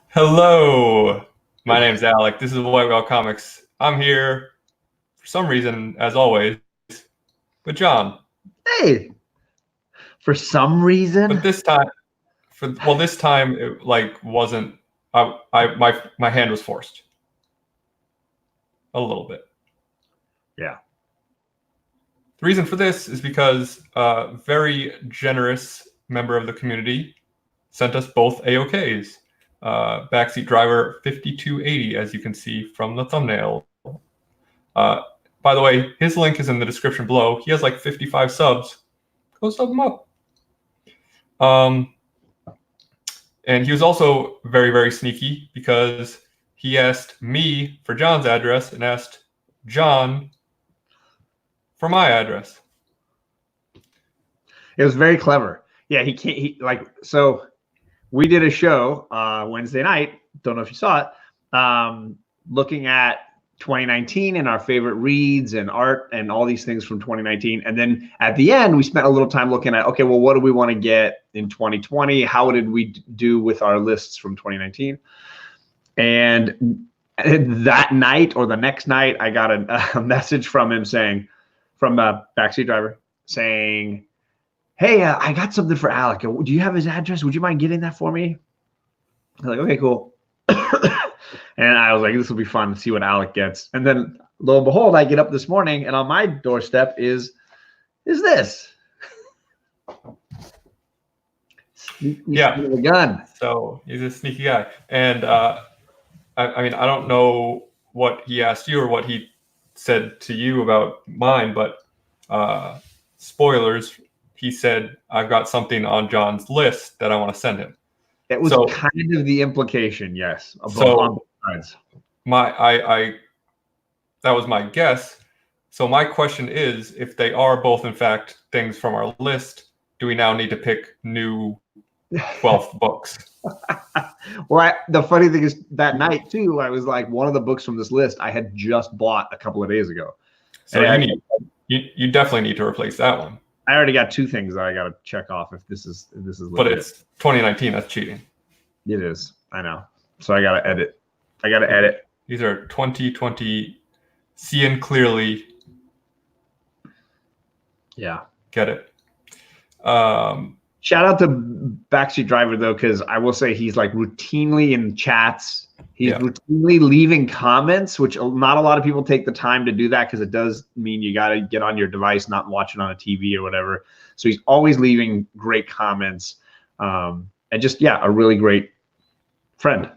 Hello, my name's Alec. This is White Whale Comics. I'm here for some reason, as always, with John. Hey, for some reason. But this time, this time it wasn't. My hand was forced a little bit. Yeah. The reason for this is because a very generous member of the community sent us both AOKs. BACKSEATDRIVER5280, as you can see from the thumbnail. By the way, his link is in the description below. He has like 55 subs. Go sub him up. And he was also very, very sneaky because he asked me for John's address and asked John for my address. It was very clever. Yeah, so we did a show Wednesday night. Don't know if you saw it. Looking at 2019 and our favorite reads and art and all these things from 2019. And then at the end, we spent a little time looking at, okay, well, what do we want to get in 2020? How did we do with our lists from 2019? And that night or the next night, I got a message from him saying, from a backseat driver saying, hey, I got something for Alec. Do you have his address? Would you mind getting that for me? I was like, okay, cool. And I was like, this will be fun to see what Alec gets. And then lo and behold, I get up this morning and on my doorstep is this. Yeah. The gun. So he's a sneaky guy. And I mean, I don't know what he asked you or what he said to you about mine, but spoilers, he said, I've got something on John's list that I want to send him. It was kind of the implication, yes. So that was my guess. So my question is, if they are both in fact things from our list, do we now need to pick new 12th books? Well, the funny thing is that night too, I was like, one of the books from this list I had just bought a couple of days ago. So you definitely need to replace that one. I already got two things that I got to check off if this is legit. But it's 2019. That's cheating. It is. I know. So I got to edit. These are 2020. Seeing clearly. Yeah. Get it. Shout out to Backseat Driver though, because I will say he's like routinely in chats. He's routinely leaving comments, which not a lot of people take the time to do that because it does mean you got to get on your device, not watch it on a TV or whatever. So he's always leaving great comments, and just a really great friend.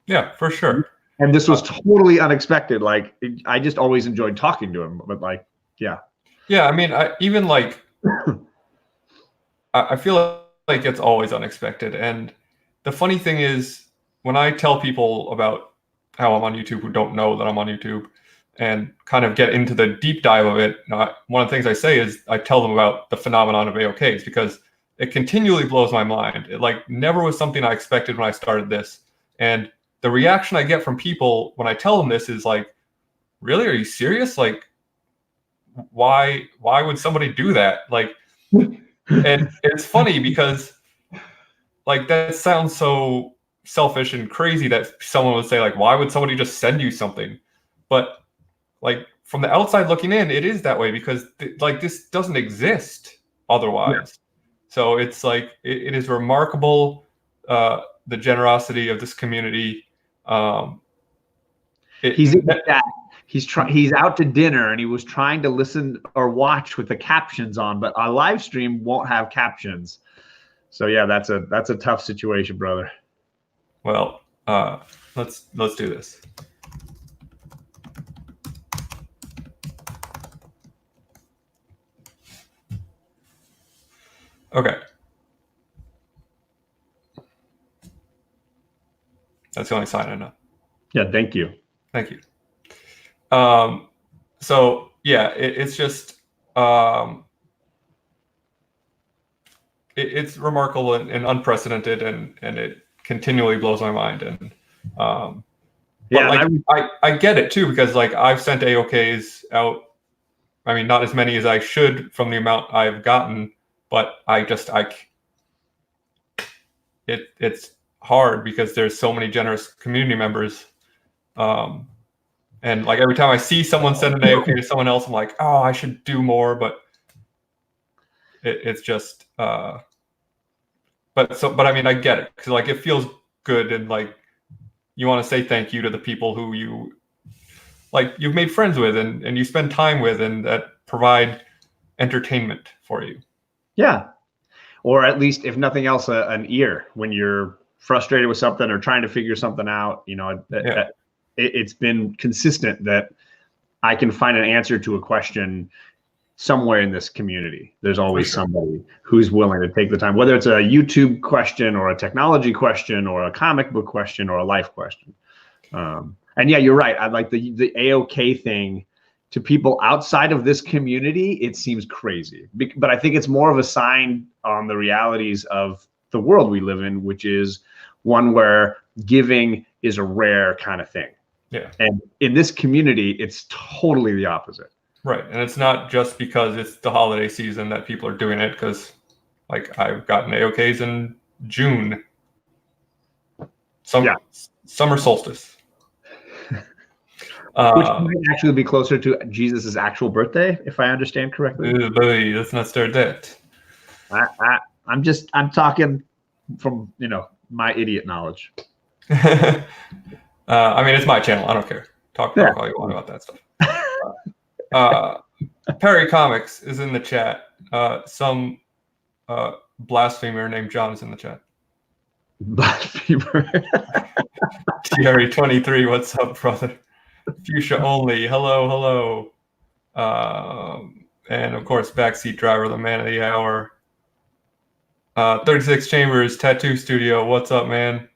Yeah, for sure. And this was totally unexpected. Like I just always enjoyed talking to him, but like, yeah. Yeah, I mean, I feel like it's always unexpected. And the funny thing is, when I tell people about how I'm on YouTube who don't know that I'm on YouTube and kind of get into the deep dive of it, one of the things I say is I tell them about the phenomenon of AOKs because it continually blows my mind. It like never was something I expected when I started this. And the reaction I get from people when I tell them this is like, really? Are you serious? Like, why would somebody do that? Like, and it's funny because like that sounds so selfish and crazy that someone would say like, why would somebody just send you something? But like from the outside looking in, it is that way because like this doesn't exist otherwise. Yeah. So it's like it is remarkable the generosity of this community. He's out to dinner and he was trying to listen or watch with the captions on, but our live stream won't have captions. So yeah, that's a tough situation, brother. Well, let's do this. Okay. That's the only sign I know. Yeah, thank you. Thank you. So yeah, it's just it's remarkable and unprecedented, and it continually blows my mind. And yeah, like, I get it too because like I've sent AOKs out. I mean, not as many as I should from the amount I've gotten, but it's hard because there's so many generous community members. And like every time I see someone send an AOK to someone else, I'm like, oh, I should do more, but it's just but I mean, I get it, because like it feels good, and like you want to say thank you to the people who you've made friends with and you spend time with, and that provide entertainment for you. Yeah. Or at least, if nothing else, an ear when you're frustrated with something or trying to figure something out. It's been consistent that I can find an answer to a question somewhere in this community. There's always somebody who's willing to take the time, whether it's a YouTube question or a technology question or a comic book question or a life question. And yeah, you're right. I like the AOK thing. To people outside of this community, it seems crazy, but I think it's more of a sign on the realities of the world we live in, which is one where giving is a rare kind of thing. Yeah. And in this community, it's totally the opposite. Right. And it's not just because it's the holiday season that people are doing it, because like I've gotten AOKs in June. Summer solstice. Which might actually be closer to Jesus's actual birthday, if I understand correctly. Let's not start that. I'm talking from my idiot knowledge. I mean, it's my channel. I don't care. Talk all you want about that stuff. Perry Comics is in the chat. Some blasphemer named John is in the chat. Blasphemer. TRE23, what's up, brother? Fuchsia only. Hello. And of course, Backseat Driver, the man of the hour. 36 Chambers Tattoo Studio. What's up, man?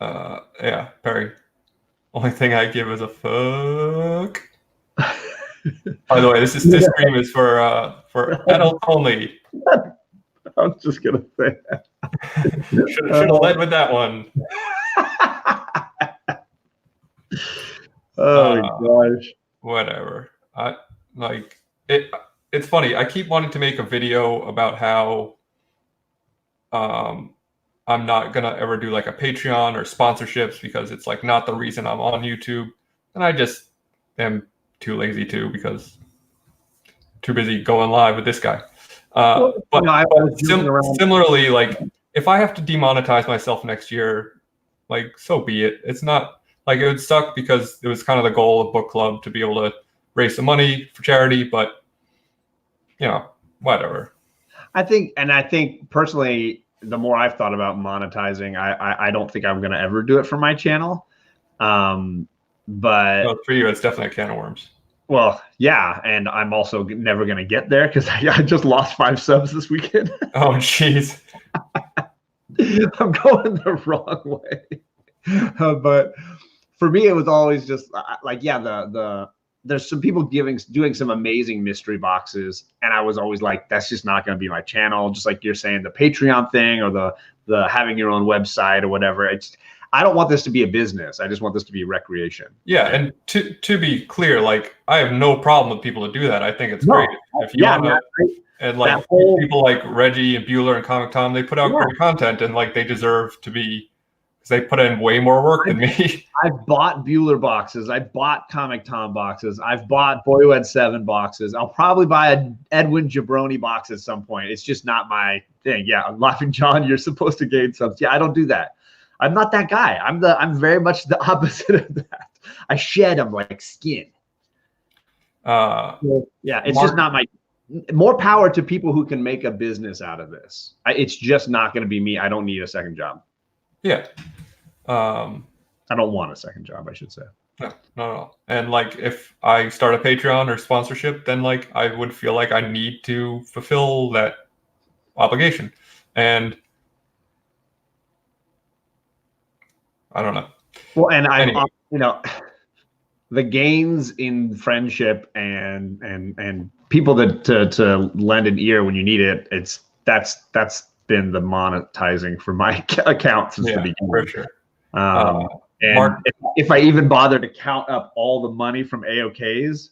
Yeah, Perry. Only thing I give is a fuck. By the way, this stream is for adults only. I was just gonna say that. Should have led with that one. Oh my gosh. Whatever. It's funny. I keep wanting to make a video about how I'm not gonna ever do like a Patreon or sponsorships, because it's like not the reason I'm on YouTube, and I just am too lazy to, because too busy going live with this guy. Similarly, like if I have to demonetize myself next year, like so be it. It's not like it would suck, because it was kind of the goal of book club to be able to raise some money for charity, but whatever. I think personally, the more I've thought about monetizing, I don't think I'm going to ever do it for my channel. But for you, it's definitely a can of worms. Well, yeah, and I'm also never going to get there, because I just lost 5 subs this weekend. Oh, jeez. I'm going the wrong way. But for me, it was always just like, there's some people doing some amazing mystery boxes, and I was always like, that's just not going to be my channel. Just like you're saying, the Patreon thing or the having your own website or whatever. I don't want this to be a business. I just want this to be recreation. Yeah, and to be clear, like I have no problem with people to do that. I think it's great. If you want to, and like people like Reggie and Bueller and Comic Tom, they put out great content, and like they deserve to be, because they put in way more work than me. I've bought Bueller boxes. I bought Comic Tom boxes. I've bought Boy Who Had 7 boxes. I'll probably buy an Edwin Jabroni box at some point. It's just not my thing. Yeah, I'm laughing, John. You're supposed to gain subs. Yeah, I don't do that. I'm not that guy. I'm very much the opposite of that. I shed them like skin. It's just not my. More power to people who can make a business out of this. It's just not going to be me. I don't need a second job. Yeah. I don't want a second job, I should say. No, not at all. And like if I start a Patreon or sponsorship, then like I would feel like I need to fulfill that obligation. And I don't know. Well, and anyway. The gains in friendship and people that to lend an ear when you need it, that's been the monetizing for my account since the beginning. For sure. And if I even bother to count up all the money from AOKs,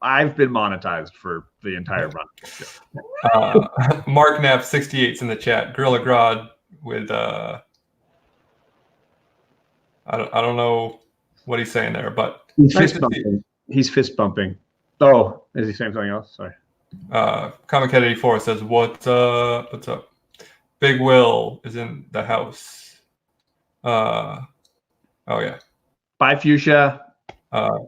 I've been monetized for the entire run. Mark Knapp 68's in the chat. Gorilla Grodd with I don't know what he's saying there, but he's fist bumping. He's fist bumping. Oh, is he saying something else? Sorry. Comic Head 84 says, "What's up? Big Will is in the house." Oh yeah. Bye, Fuchsia. Have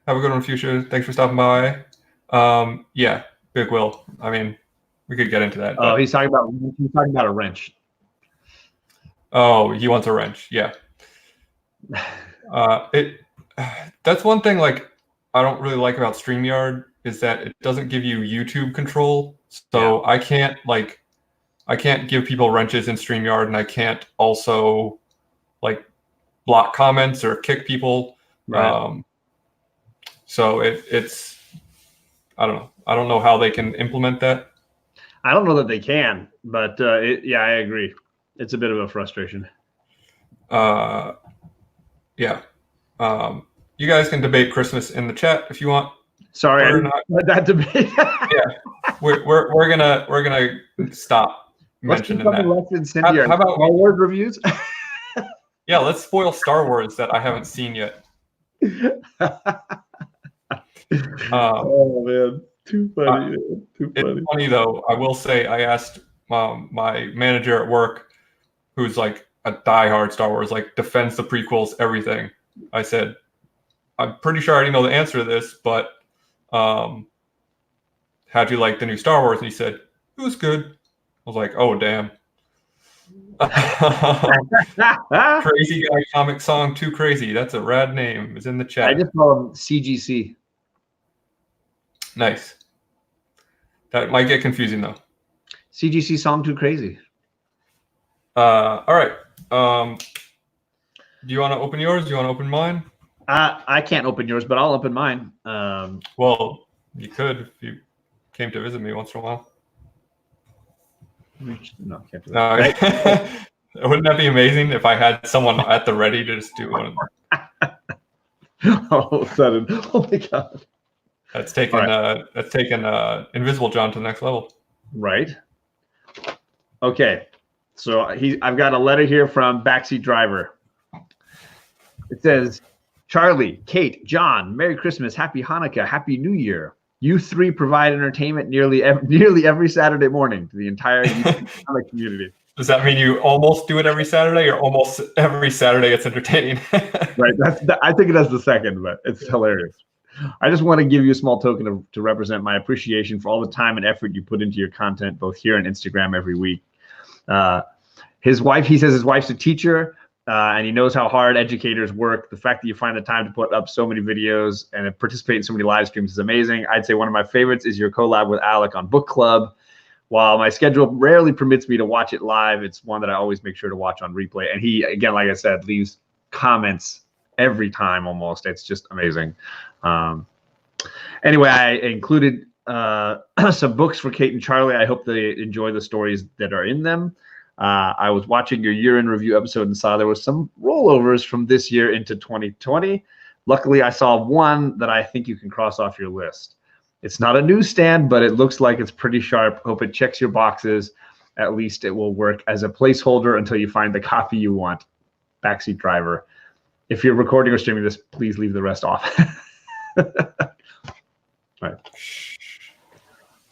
a good one, Fuchsia. Thanks for stopping by. Yeah, Big Will. I mean, we could get into that. Oh, he's talking about a wrench. Oh, he wants a wrench. Yeah. That's one thing like I don't really like about StreamYard is that it doesn't give you YouTube control. So yeah. I can't give people wrenches in StreamYard, and I can't also like block comments or kick people. Right. So it's I don't know. I don't know how they can implement that. I don't know that they can, but yeah, I agree. It's a bit of a frustration. Yeah. You guys can debate Christmas in the chat if you want. Sorry, I didn't let that debate. Yeah, we're gonna stop mentioning that. How about Star Wars reviews? Yeah, let's spoil Star Wars that I haven't seen yet. Oh man, too funny. Too funny. It's funny though. I will say I asked my manager at work, who's like a diehard Star Wars, like defends the prequels, everything. I said, I'm pretty sure I already know the answer to this, but how'd you like the new Star Wars? And he said, it was good. I was like, oh, damn. Crazy Guy Comic Song Too Crazy. That's a rad name. It's in the chat. I just call him CGC. Nice. That might get confusing, though. CGC Song Too Crazy. All right. Do you want to open yours? Do you want to open mine? I can't open yours, but I'll open mine. Well, you could if you came to visit me once in a while. No, I can't do that. Wouldn't that be amazing if I had someone at the ready to just do one? All of a sudden, oh my god, that's taken Invisible John to the next level. Right. Okay. So I've got a letter here from Backseat Driver. It says, Charlie, Kate, John, Merry Christmas, Happy Hanukkah, Happy New Year. You three provide entertainment nearly every Saturday morning to the entire YouTube community. Does that mean you almost do it every Saturday, or almost every Saturday it's entertaining? Right. I think that's the second, but it's hilarious. I just want to give you a small token to represent my appreciation for all the time and effort you put into your content, both here and Instagram every week. His wife, he says his wife's a teacher, and he knows how hard educators work. The fact that you find the time to put up so many videos and participate in so many live streams is amazing. I'd say one of my favorites is your collab with Alec on Book Club. While my schedule rarely permits me to watch it live, it's one that I always make sure to watch on replay. And he, again, like I said, leaves comments every time almost. It's just amazing. Anyway, I included some books for Kate and Charlie. I hope they enjoy the stories that are in them. I was watching your year-in review episode and saw there was some rollovers from this year into 2020. Luckily, I saw one that I think you can cross off your list. It's not a newsstand, but it looks like it's pretty sharp. Hope it checks your boxes. At least it will work as a placeholder until you find the copy you want. Backseat Driver. If you're recording or streaming this, please leave the rest off. All right.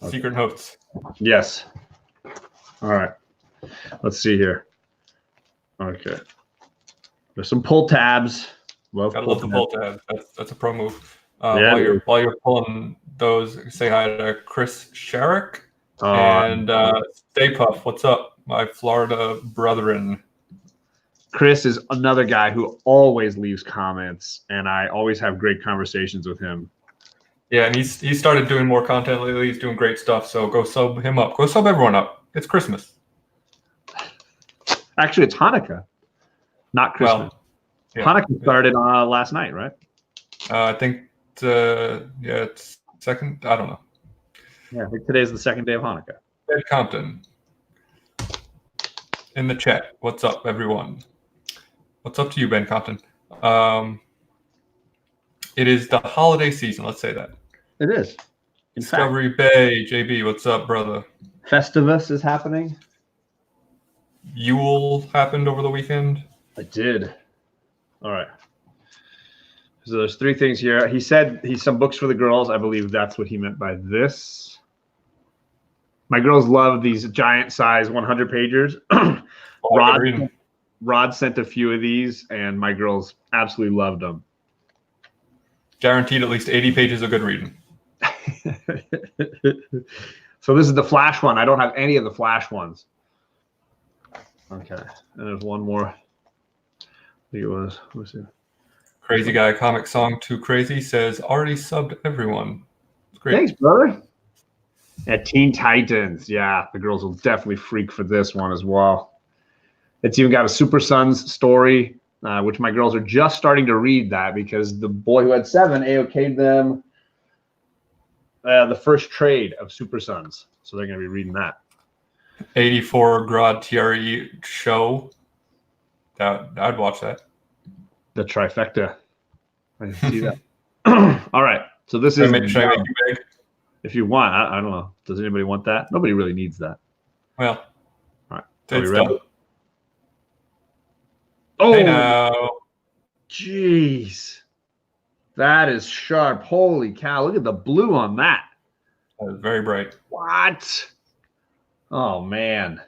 Secret notes. Yes. All right. Let's see here. Okay. There's some pull tabs. Gotta love the pull tabs. That's a pro move. Yeah, while you're pulling those, say hi to Chris Sherrick and Stay Puff. What's up, my Florida brethren? Chris is another guy who always leaves comments, and I always have great conversations with him. Yeah, and he's started doing more content lately. He's doing great stuff. So go sub him up. Go sub everyone up. It's Christmas. Actually, it's Hanukkah, not Christmas. Well, yeah, Hanukkah started last night, right? I think it's second. I don't know. Yeah, I think today's the second day of Hanukkah. Ben Compton in the chat. What's up, everyone? What's up to you, Ben Compton? It is the holiday season. Let's say that. It is. In Discovery Bay, JB, what's up, brother? Festivus is happening. Yule happened over the weekend. I did. All right. So there's 3 things here. He said he's some books for the girls. I believe that's what he meant by this. My girls love these giant size 100 pagers. Rod sent a few of these, and my girls absolutely loved them. Guaranteed at least 80 pages of good reading. So this is the Flash one. I don't have any of the Flash ones. Okay, and there's one more. I think it was. Let's see. Crazy Guy Comic Song Too Crazy says already subbed everyone. Great. Thanks, brother. At Teen Titans, yeah, the girls will definitely freak for this one as well. It's even got a Super Sons story, which my girls are just starting to read that because the boy who had 7 AOK'd them the first trade of Super Sons, so they're going to be reading that. 84 Grad TRE show. I'd watch that. The trifecta. I didn't see that. All right, so this is. Should I make you big? If you want, I don't know. Does anybody want that? Nobody really needs that. Well, all right. It's done. Oh, hey now. Jeez. That is sharp. Holy cow. Look at the blue on that. That was very bright. What? Oh, man.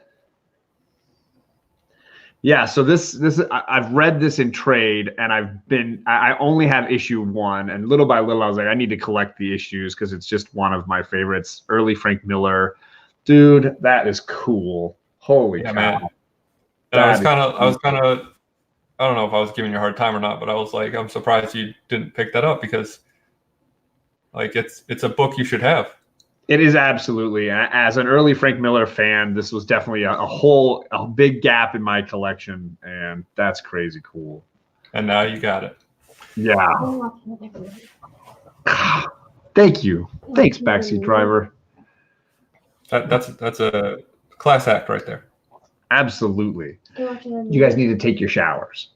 Yeah, so this I've read this in trade, and I only have issue 1, and little by little I was like, I need to collect the issues because it's just one of my favorites. Early Frank Miller, dude, that is cool. Holy cow! Man. I was kind of, I don't know if I was giving you a hard time or not, but I was like, I'm surprised you didn't pick that up because, like, it's a book you should have. It is absolutely. As an early Frank Miller fan, this was definitely a big gap in my collection, and that's crazy cool. And now you got it. Yeah. Thank you. Thanks, Backseat Driver. That's a class act right there. Absolutely. You guys need to take your showers.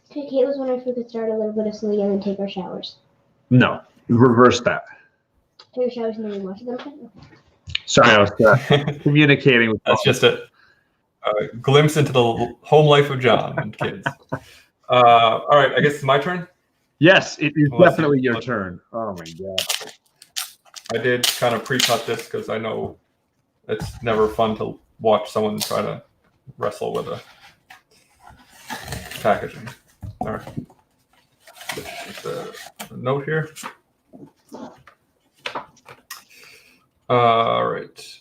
Okay, Kate was wondering if we could start a little bit of sleep and then take our showers. No, reverse that. Take our showers and then we watch them. Sorry, I was communicating with. That's just a glimpse into the home life of John and kids. All right, I guess it's my turn. Yes, it is definitely your turn. Oh my god! I did kind of pre-cut this because I know it's never fun to watch someone try to wrestle with a packaging. All right, just a note here. All right.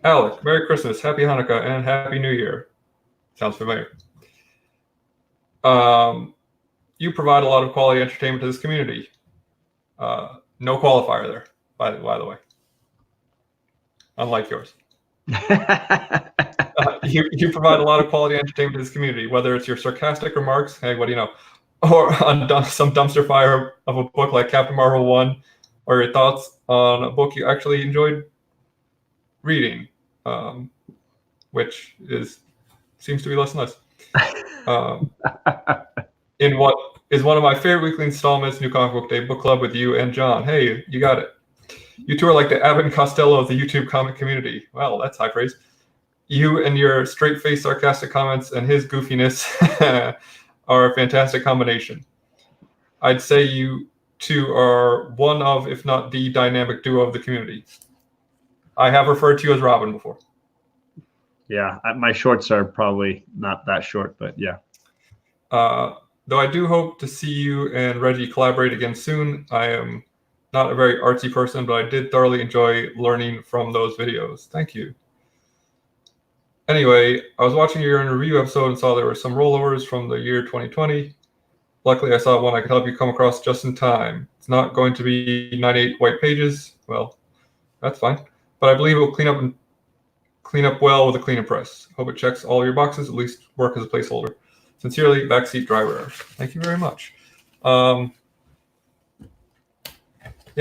Alec, Merry Christmas, Happy Hanukkah, and Happy New Year. Sounds familiar. You provide a lot of quality entertainment to this community. No qualifier there, by the way. Unlike yours. You provide a lot of quality entertainment to this community, whether it's your sarcastic remarks, hey, what do you know, or on some dumpster fire of a book like Captain Marvel 1, or your thoughts on a book you actually enjoyed reading, which seems to be less and less. In what is one of my favorite weekly installments, New Comic Book Day Book Club with you and John. Hey, you got it. You two are like the Abbott and Costello of the YouTube comic community. Well, that's high praise. You and your straight-faced sarcastic comments and his goofiness are a fantastic combination. I'd say you two are one of, if not the dynamic duo of the community. I have referred to you as Robin before. Yeah, my shorts are probably not that short, but yeah. Though I do hope to see you and Reggie collaborate again soon. I am not a very artsy person, but I did thoroughly enjoy learning from those videos. Thank you. Anyway, I was watching your review episode and saw there were some rollovers from the year 2020. Luckily, I saw one I could help you come across just in time. It's not going to be 98 white pages. Well, that's fine. But I believe it will clean up well with a cleaner press. Hope it checks all your boxes, at least work as a placeholder. Sincerely, Backseat Driver. Thank you very much. Yeah,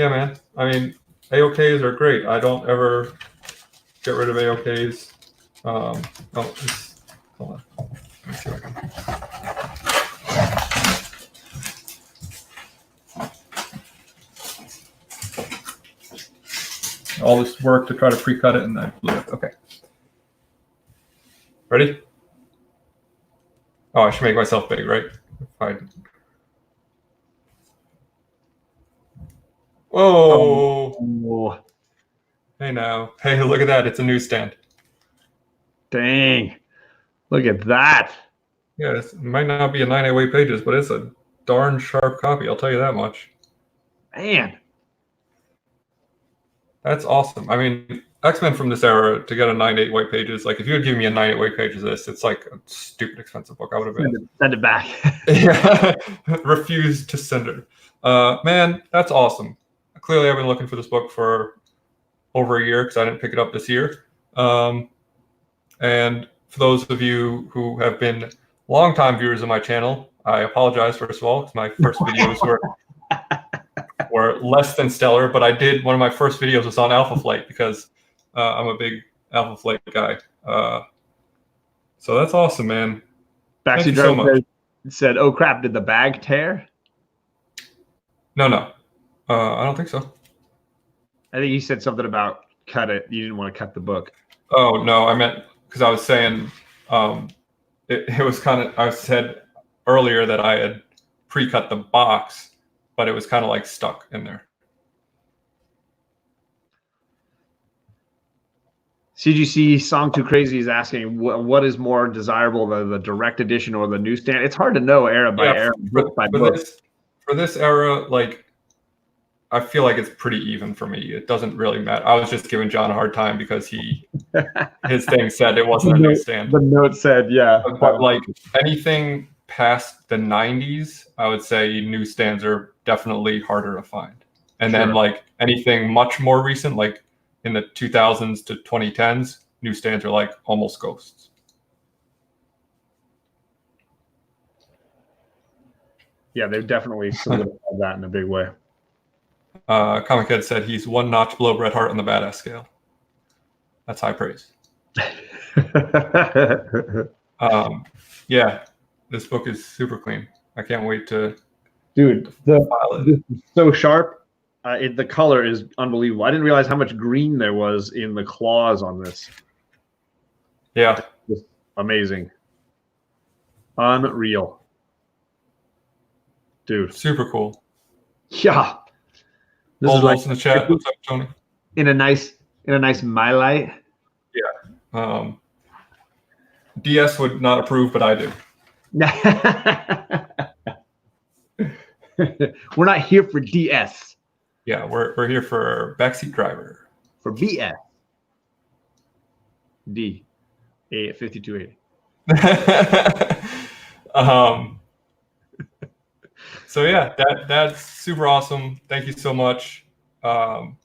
man. I mean, AOKs are great. I don't ever get rid of AOKs. Hold on. Let me see if I can. all this work to try to pre-cut it, and I blew it. Okay. Ready? Oh, I should make myself big, right? Whoa! Oh, Hey now. Hey, look at that. It's a newsstand. dang. Look at that. Yeah, it might not be a 9 weight pages, but it's a darn sharp copy. I'll tell you that much. Man. That's awesome. I mean, X-Men from this era to get a 9/8 white pages, like if you had given me a 9/8 white pages of this, it's like a stupid expensive book. I would have been Send it back. yeah, refused to send it. Man, that's awesome. Clearly, I've been looking for this book for over a year because I didn't pick it up this year. And for those of you who have been longtime viewers of my channel, I apologize first of all because my first videos were less than stellar, but I did one of my first videos was on Alpha Flight because I'm a big Alpha Flight guy. So that's awesome, man. Backseat Driver said, "Oh crap! Did the bag tear?" No. I don't think so. I think he said something about cut it. You didn't want to cut the book. Oh no, I meant because I was saying it was kind of I said earlier that I had pre-cut the box, but it was kind of like stuck in there. CGC Song Too Crazy is asking what is more desirable, the direct edition or the newsstand? It's hard to know era by era, book by book. For this era, like I feel like it's pretty even for me. It doesn't really matter. I was just giving John a hard time because his thing said it wasn't a newsstand. The note said, yeah. But like anything past the 90s, I would say newsstands are definitely harder to find. And then like anything much more recent, like in the 2000s to 2010s, newsstands are like almost ghosts. Yeah, they've definitely solidified that in a big way. Comic Head said he's one notch below Bret Hart on the badass scale. That's high praise. Yeah, this book is super clean. I can't wait to. Dude, this is so sharp. The color is unbelievable. I didn't realize how much green there was in the claws on this. Yeah, just amazing, unreal, dude. Super cool. Yeah. This is like in the chat. What's up, Tony? In a nice my light. Yeah. DS would not approve, but I do. We're not here for DS. Yeah, we're here for Backseat Driver. For BS. D. A 5280. So yeah, that's super awesome. Thank you so much. I'm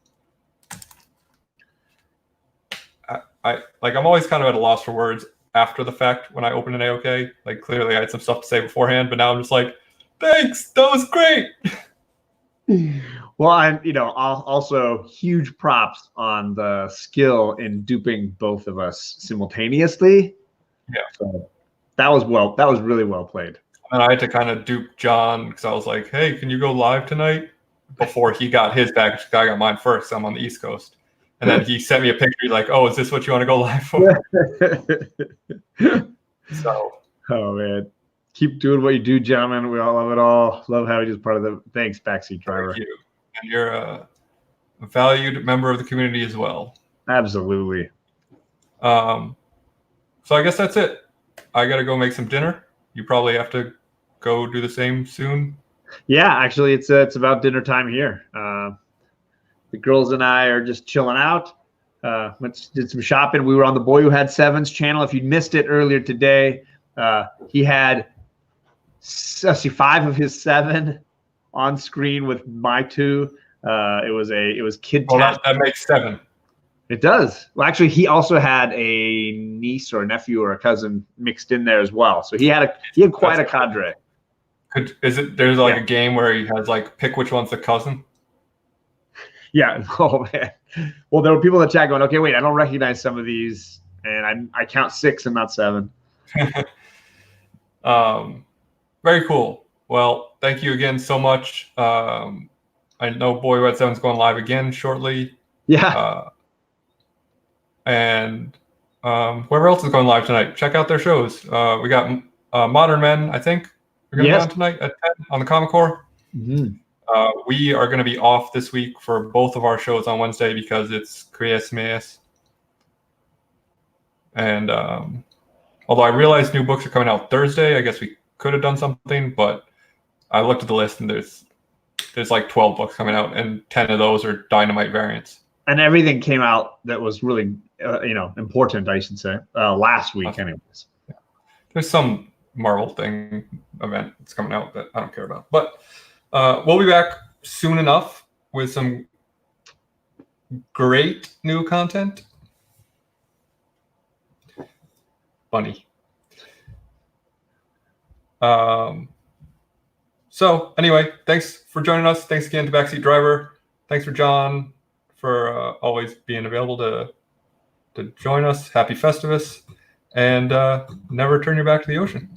always kind of at a loss for words after the fact when I open an AOK. Like clearly I had some stuff to say beforehand, but now I'm just like, thanks, that was great. Well, I'm also huge props on the skill in duping both of us simultaneously. Yeah. So that was really well played. And I had to kind of dupe John because I was like, hey, can you go live tonight? Before he got his back, I got mine first. I'm on the East Coast. And then he sent me a picture. He's like, oh, is this what you want to go live for? So. Oh, man. Keep doing what you do, gentlemen. We all love it all. Love having you as part of the. Thanks, Backseat Driver. Thank you. And you're a valued member of the community as well. Absolutely. So I guess that's it. I got to go make some dinner. You probably have to go do the same soon. Yeah, actually, it's about dinner time here. The girls and I are just chilling out. Did some shopping. We were on the Boy Who Had Sevens channel. If you missed it earlier today, he had 5 of his 7 on screen with my 2. It was kid. Well, that makes 7. It does. Well, actually, he also had a niece or a nephew or a cousin mixed in there as well. So he had quite a cadre. There's like a game where he has like pick which one's the cousin? Yeah. Oh man. Well, there were people in the chat going, okay, wait, I don't recognize some of these, and I count 6 and not 7. Very cool. Well, thank you again so much. I know Boy Who Had Seven's going live again shortly. Yeah. And whoever else is going live tonight, check out their shows. We got Modern Men, I think, we're going to be on tonight at 10 on the Common Core. Mm-hmm. We are going to be off this week for both of our shows on Wednesday because it's Christmas. And although I realize new books are coming out Thursday, I guess we could have done something, but I looked at the list and there's like 12 books coming out, and 10 of those are Dynamite variants. And everything came out that was really, important, I should say, last week, anyways. Yeah. There's some Marvel thing event that's coming out that I don't care about, but we'll be back soon enough with some great new content. Funny. So anyway, thanks for joining us. Thanks again to Backseat Driver. Thanks for John for always being available to join us. Happy Festivus, and never turn your back to the ocean.